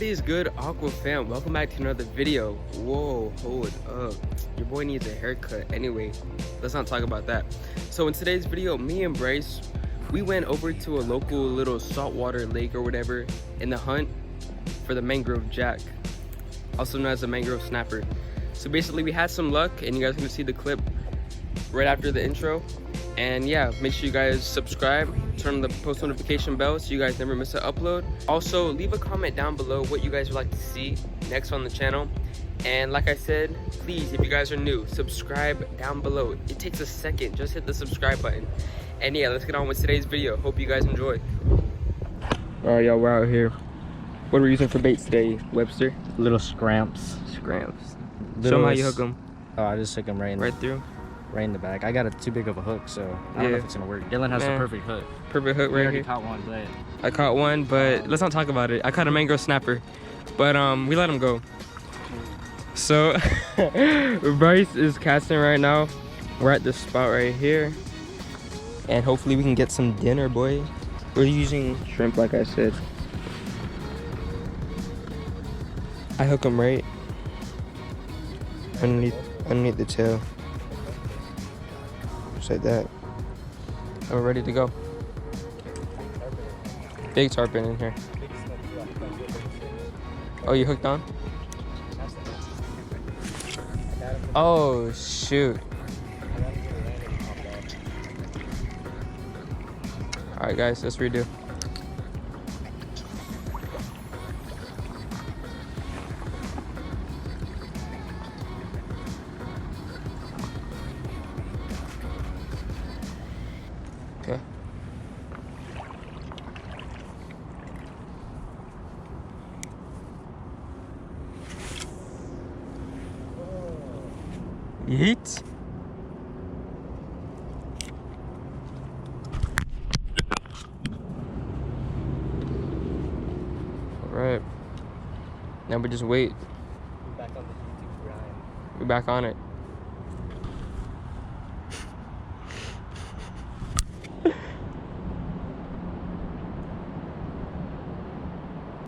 is good, Aqua fam? Welcome back to another video. Whoa, hold up. Your boy needs a haircut. Anyway, let's not talk about that. So in today's video, me and Bryce, we went over to a local little saltwater lake or whatever in the hunt for the mangrove jack, also known as the mangrove snapper. So basically we had some luck, and you guys are gonna see the clip right after the intro. And yeah, make sure you guys subscribe, turn on the post notification bell so you guys never miss an upload. Also, leave a comment down below what you guys would like to see next on the channel. And like I said, please, if you guys are new, subscribe down below. It takes a second, just hit the subscribe button. And yeah, let's get on with today's video. Hope you guys enjoy. All right, y'all, we're out here. What are we using for baits today, Webster? Little scramps. Scramps. Show them how you hook them. Oh, I just hook them right through? Right in the back. I got it too big of a hook, so I don't know if it's gonna work. Dylan has the perfect hook. Perfect hook right here. Caught one, but I caught one, but let's not talk about it. I caught a mangrove snapper, but we let him go. So Bryce is casting right now. We're at this spot right here, and hopefully we can get some dinner, boy. We're using shrimp, like I said. I hook them right underneath the tail. Like that. And we're ready to go. Big tarpon in here. Oh, you hooked on? Oh shoot. Alright guys, let's redo. Okay. Yeet. All right. Now we just wait. we're back on the YouTube grind. We're back on it.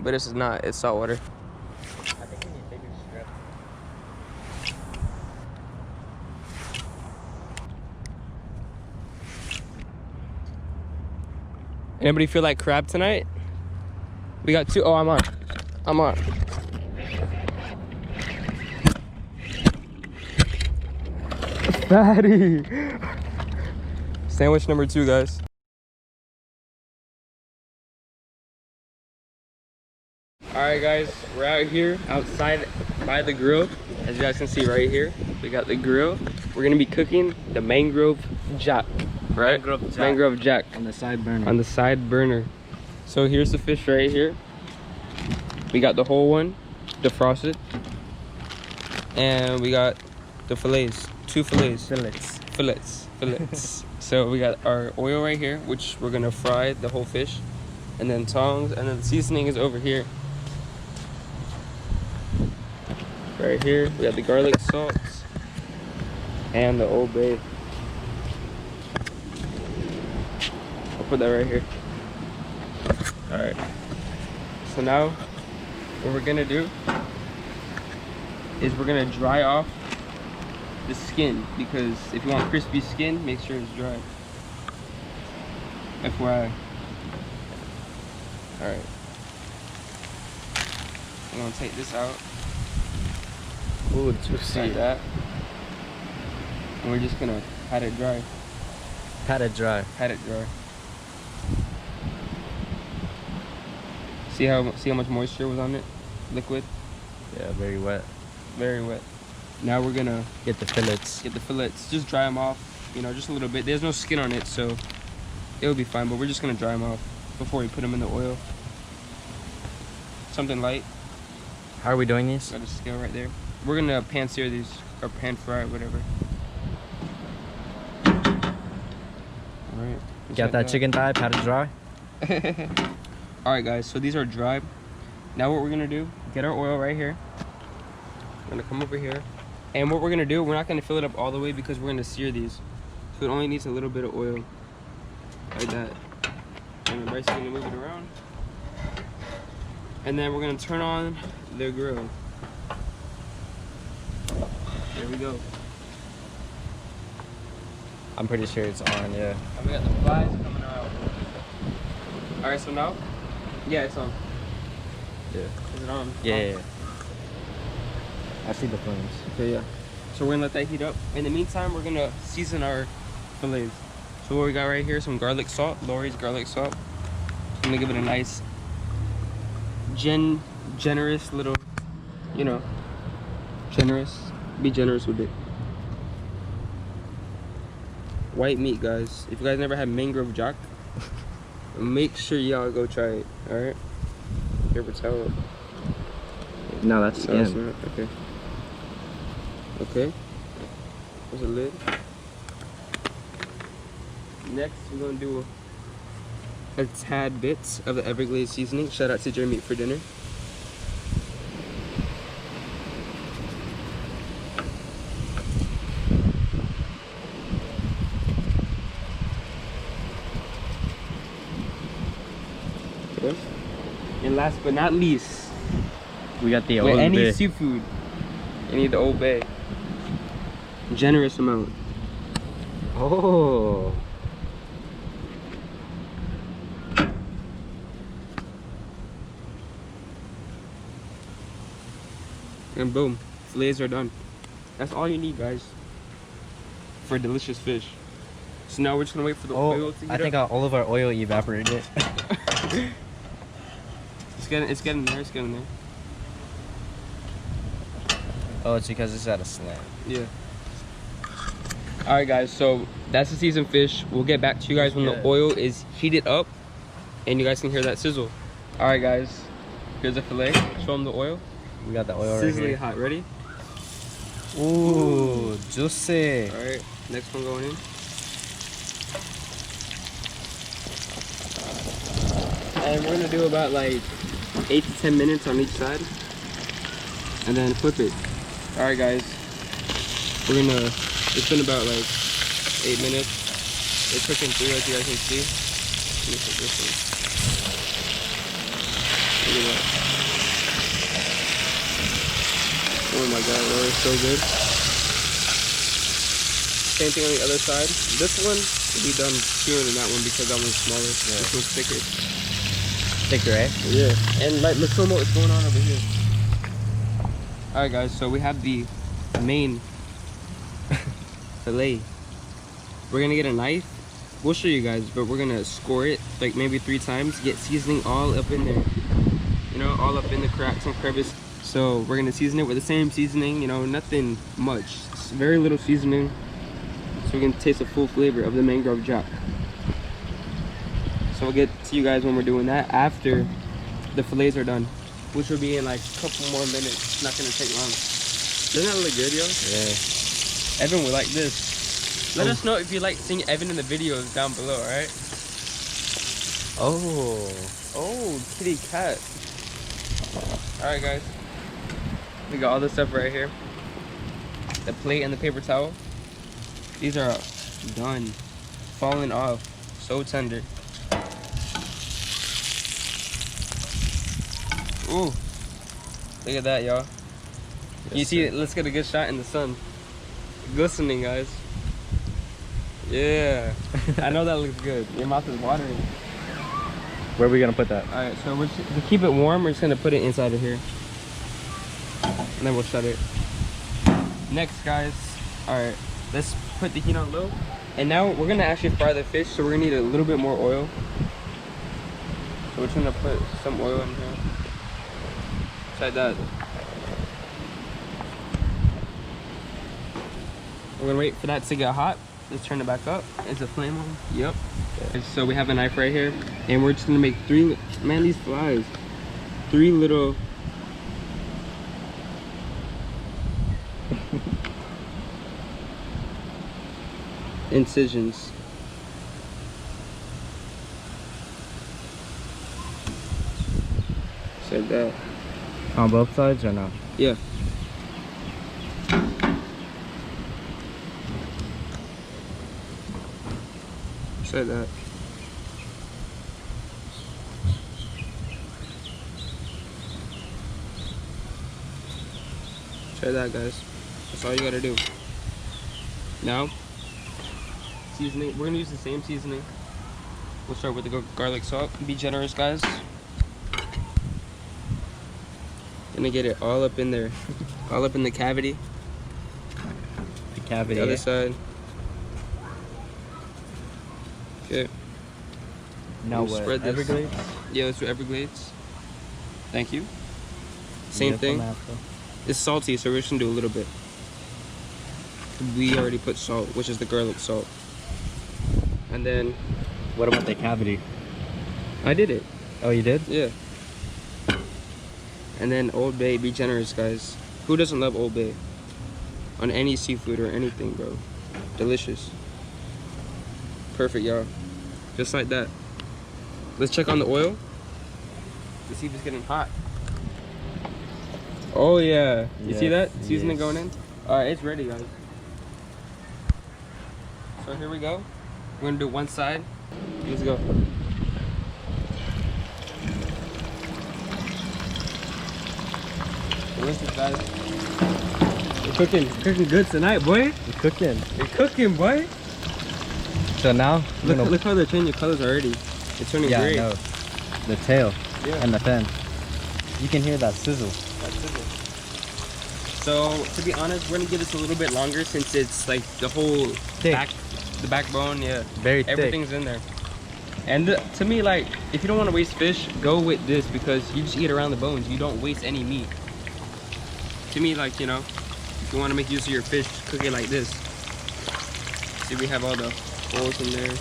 But this is not, it's salt water. I think we need bigger strip. Anybody feel like crab tonight? We got two. Oh, I'm on. I'm on. Fatty. Sandwich number 2, guys. Alright guys, we're out here outside by the grill. As you guys can see right here, we got the grill. We're gonna be cooking the mangrove jack, right? Mangrove jack. On the side burner. On the side burner. So here's the fish right here. We got the whole one, defrosted. And we got the fillets, 2 fillets. Fillets. So we got our oil right here, which we're gonna fry the whole fish. And then tongs, and then the seasoning is over here. Right here, we got the garlic salts and the Old Bay. I'll put that right here. All right. So now, what we're gonna do is we're gonna dry off the skin, because if you want crispy skin, make sure it's dry. FYI. All right. I'm gonna take this out. Ooh, juicy. Like that. And we're just gonna pat it dry. Pat it dry. Pat it dry. See how much moisture was on it? Liquid. Yeah, very wet. Very wet. Now we're gonna Get the fillets. Just dry them off. You know, just a little bit. There's no skin on it, so it'll be fine. But we're just gonna dry them off before we put them in the oil. Something light. How are we doing these? Got a scale right there. We're gonna pan sear these, or pan fry, whatever. Alright. Got that chicken thigh, pat it dry. Alright guys, so these are dry. Now what we're gonna do, get our oil right here. We're gonna come over here. And what we're gonna do, we're not gonna fill it up all the way because we're gonna sear these. So it only needs a little bit of oil. Like that. And the rice is gonna move it around. And then we're gonna turn on the grill. There we go. I'm pretty sure it's on, yeah. And we got the flies coming out. Alright, so now? Yeah, it's on. Yeah. Is it on? Yeah. I see the flames. Okay, yeah. So we're gonna let that heat up. In the meantime, we're gonna season our fillets. So what we got right here, some garlic salt, Lori's garlic salt. I'm gonna give it a nice, generous little, you know, generous. Be generous with it. White meat, guys. If you guys never had Mangrove Jack, make sure y'all go try it. All right. Paper towel. No, that's skin. Okay. Okay. There's a lid. Next, we're gonna do a tad bit of the Everglades seasoning. Shout out to Jeremy for dinner. Okay. And last but not least, We got the with Old any Bay. seafood, you need the Old Bay. Generous amount. Oh. And boom, fillets are done. That's all you need, guys, for delicious fish. So now we're just gonna wait for the oil to heat I think up. all of our oil evaporated. It's getting there, it's getting there. Oh, it's because it's at a slant. Yeah. Alright guys, so that's the seasoned fish. We'll get back to you guys when the oil is heated up and you guys can hear that sizzle. Alright guys, here's the fillet. Show them the oil. We got the oil right Sizzling here. hot, ready? Ooh, juicy. Alright, next one going in. And we're gonna do about like 8 to 10 minutes on each side. And then flip it. Alright guys, we're gonna, it's been about like 8 minutes. It's cooking through, as you guys can see. Let me put this one. Look at that. Oh my god, that is so good. Same thing on the other side. This one will be done sooner than that one because that one's smaller. Yeah. This one's thicker. Thicker, eh? Yeah. And like, let's show them what's going on over here. Alright guys, so we have the main fillet. We're gonna get a knife. We'll show you guys, but we're gonna score it like maybe 3 times. Get seasoning all up in there. You know, all up in the cracks and crevices. So we're gonna season it with the same seasoning, you know, nothing much. It's very little seasoning. So we can taste the full flavor of the Mangrove Jack. So we'll get to you guys when we're doing that after the fillets are done, which will be in like a couple more minutes. It's not gonna take long. Doesn't that look good, yo? Yeah. Evan would like this. Let us know if you like seeing Evan in the videos down below, alright? Oh, kitty cat. Alright guys. We got all this stuff right here. The plate and the paper towel. These are done. Falling off. So tender. Ooh. Look at that, y'all. You see it? Let's get a good shot in the sun. Glistening, guys. Yeah. I know that looks good. Your mouth is watering. Where are we gonna put that? Alright, so to keep it warm, we're just gonna put it inside of here. And then we'll shut it. Next, guys. Alright, let's put the heat on low. And now we're gonna actually fry the fish, so we're gonna need a little bit more oil. So we're just gonna put some oil in here. Just like that. We're gonna wait for that to get hot. Let's turn it back up. Is the flame on? Yep. Okay, so we have a knife right here, and we're just gonna make 3. Man, these flies. 3 little. incisions. Just like that. On both sides or no? Yeah. Just like that. Try that, guys. That's all you gotta do. Now, seasoning. We're gonna use the same seasoning. We'll start with the garlic salt. Be generous, guys. Gonna get it all up in there, all up in the cavity. The cavity. The other side. Okay. Now We'll what? spread this. Everglades? Yeah, let's do Everglades. Thank you. Same thing. It's salty, so we're just gonna do a little bit. We already put salt, which is the garlic salt. And then, What about the cavity? I did it. Oh, you did? Yeah. And then Old Bay, be generous, guys. Who doesn't love Old Bay? On any seafood or anything, bro. Delicious. Perfect, y'all. Just like that. Let's check on the oil. Let's see if it's getting hot. Oh yeah. You see that? Seasoning going in? Alright, it's ready, guys. So here we go. We're gonna do one side. Let's go. Delicious, guys. We're cooking good tonight, boy. You're cooking. You're cooking, boy. So now, Look how they're changing colors already. It's turning yeah, gray. I know. The tail and the fin. You can hear that sizzle. That sizzle. So to be honest, we're gonna give this a little bit longer since it's like the whole the backbone, yeah. Very thick. Everything's in there. And to me, like, if you don't want to waste fish, go with this because you just eat around the bones. You don't waste any meat. To me, like, you know, if you want to make use of your fish, cook it like this. See, we have all the holes in there.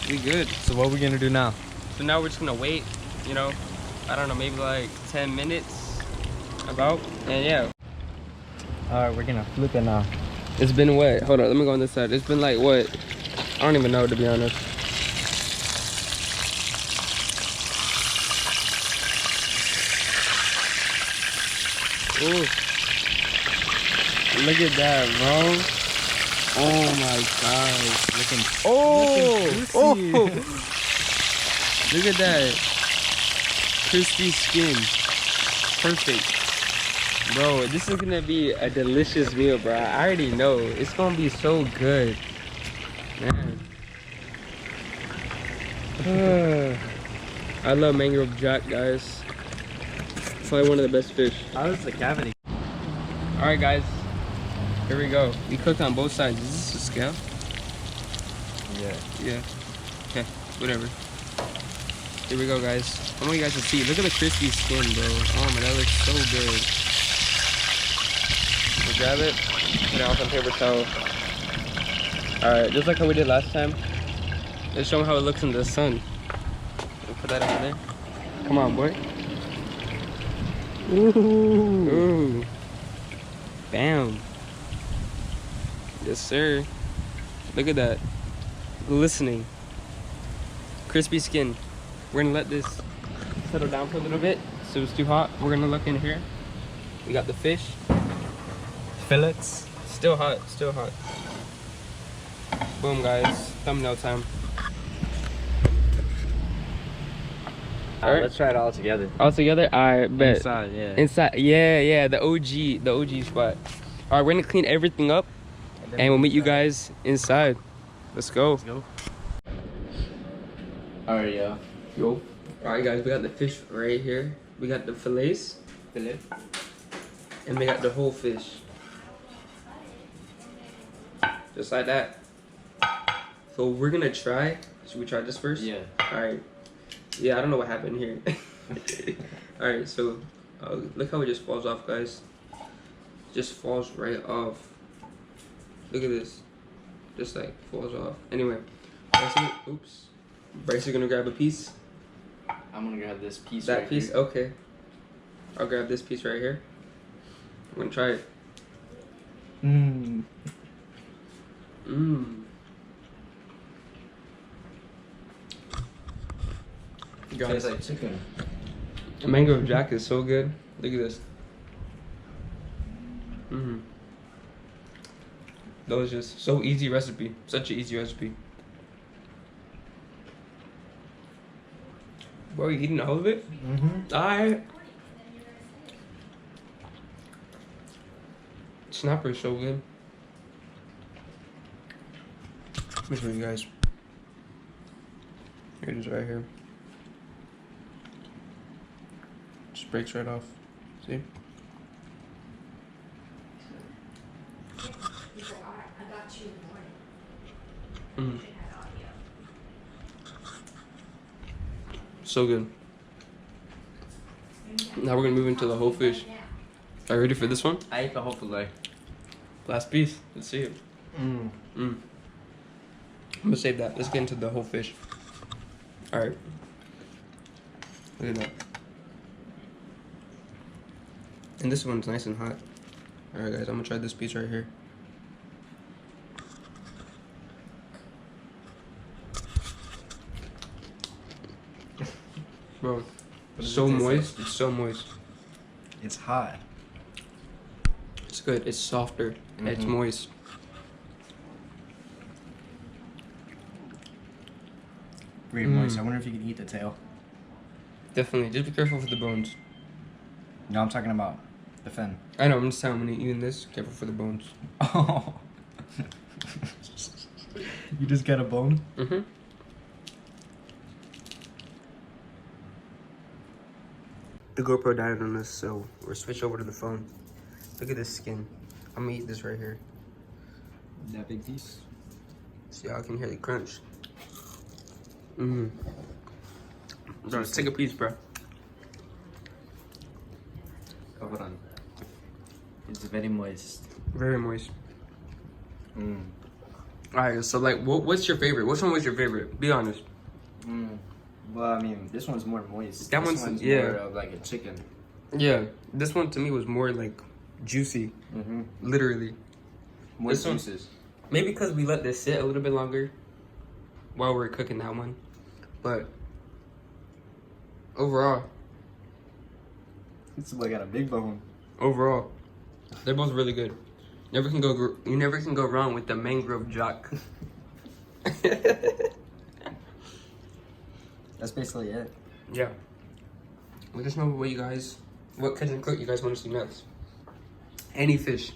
We good. So what are we gonna do now? So now we're just gonna wait, you know, I don't know, maybe like 10 minutes about, and yeah. Alright, we're gonna flip it now. It's been what? Hold on, let me go on this side. It's been like what? I don't even know, to be honest. Ooh. Look at that, bro. Oh my gosh. Looking Look at that. Crispy skin. Perfect. Bro, this is gonna be a delicious meal, bro. I already know. It's gonna be so good. Man. I love mangrove jack, guys. It's probably one of the best fish. How is the cavity? Alright, guys. Here we go. We cooked on both sides. Is this a scale? Yeah. Yeah. Okay, whatever. Here we go, guys. I want you guys to see. Look at the crispy skin, bro. Oh my, that looks so good. We'll grab it, put it on some paper towel. Alright, just like how we did last time. Let's show them how it looks in the sun. We'll put that over there. Come on, boy. Ooh. Ooh. Bam. Yes, sir. Look at that. Glistening. Crispy skin. We're gonna let this settle down for a little bit so it's too hot. We're gonna look in here. We got the fish. Fillets. Still hot, still hot. Boom, guys. Thumbnail time. All right, Let's try it all together. all together. I bet. Inside, yeah. Inside, yeah, the OG spot. All right, we're gonna clean everything up, and we'll meet you guys inside. Let's go. Let's go. Alright, yeah. Yo. All right, guys, we got the fish right here. We got the fillets, and we got the whole fish. Just like that. So we're gonna try. Should we try this first? Yeah. All right. Yeah, I don't know what happened here. All right, so look how it just falls off, guys. Just falls right off. Look at this. Just like falls off. Anyway, oops. Bryce is gonna grab a piece. I'm gonna grab this piece. That right piece, here. okay. I'll grab this piece right here. I'm gonna try it. Mmm. Mmm. Tastes like chicken. The mangrove jack is so good. Look at this. Mmm. That was just so easy recipe. Such an easy recipe. Bro, you eating all of it? Mm-hmm. Alright. snapper is so good. Let me show you guys. Here it is right here. Just breaks right off. See? He's like, alright, I got you in the morning. Mm. Should have audio. So good. Now we're gonna move into the whole fish. Are you ready for this one? I ate the whole fillet. Last piece. Let's see it. I'm gonna save that. Let's get into the whole fish. Alright. Look at that. And this one's nice and hot. Alright guys, I'm gonna try this piece right here. Bro, so moist. It's so moist. It's hot. It's good. It's softer. And it's moist. Very moist. I wonder if you can eat the tail. Definitely. Just be careful with the bones. No, I'm talking about the fin. I know. I'm just telling when you're eating this, careful for the bones. Oh. You just got a bone? Mm-hmm. The GoPro died on us, so we're switched over to the phone. Look at this skin. I'm gonna eat this right here. That big piece? So y'all can hear the crunch. Bro, let's take a piece, bro. Oh, hold on. It's very moist. Very moist. Alright, so like, what's your favorite? Which one was your favorite? Be honest. Well, I mean, this one's more moist. That this one's more of like a chicken. Yeah, this one to me was more like juicy. Literally. More This one- juices. Maybe because we let this sit a little bit longer while we're cooking that one. But overall, This boy got a big bone. they're both really good. You never can go wrong with the Mangrove jock. That's basically it. Yeah. Let us know what kind of cook you guys want to see next. Any fish.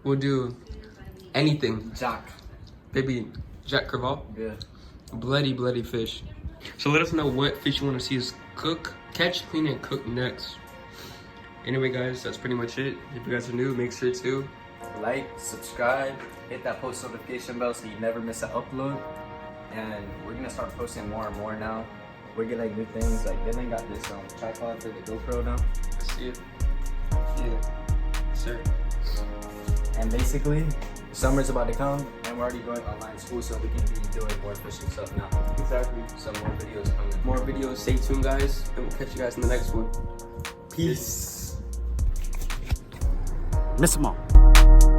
We'll do anything. Jack. Baby Jack Crevalle. Yeah. Bloody fish. So let us know what fish you want to see us catch, clean, and cook next. Anyway, guys, that's pretty much it. If you guys are new, make sure to Like, subscribe, hit that post notification bell so you never miss an upload. And we're gonna start posting more and more now. We're getting like new things. Like Dylan got this tripod for the GoPro now. see it. Yeah, sir. And basically, summer's about to come, and we're already going online school, so we can be doing more fishing stuff now. Exactly. Some more videos coming. More videos. Stay tuned, guys, and we'll catch you guys in the next one. Peace. Miss them all.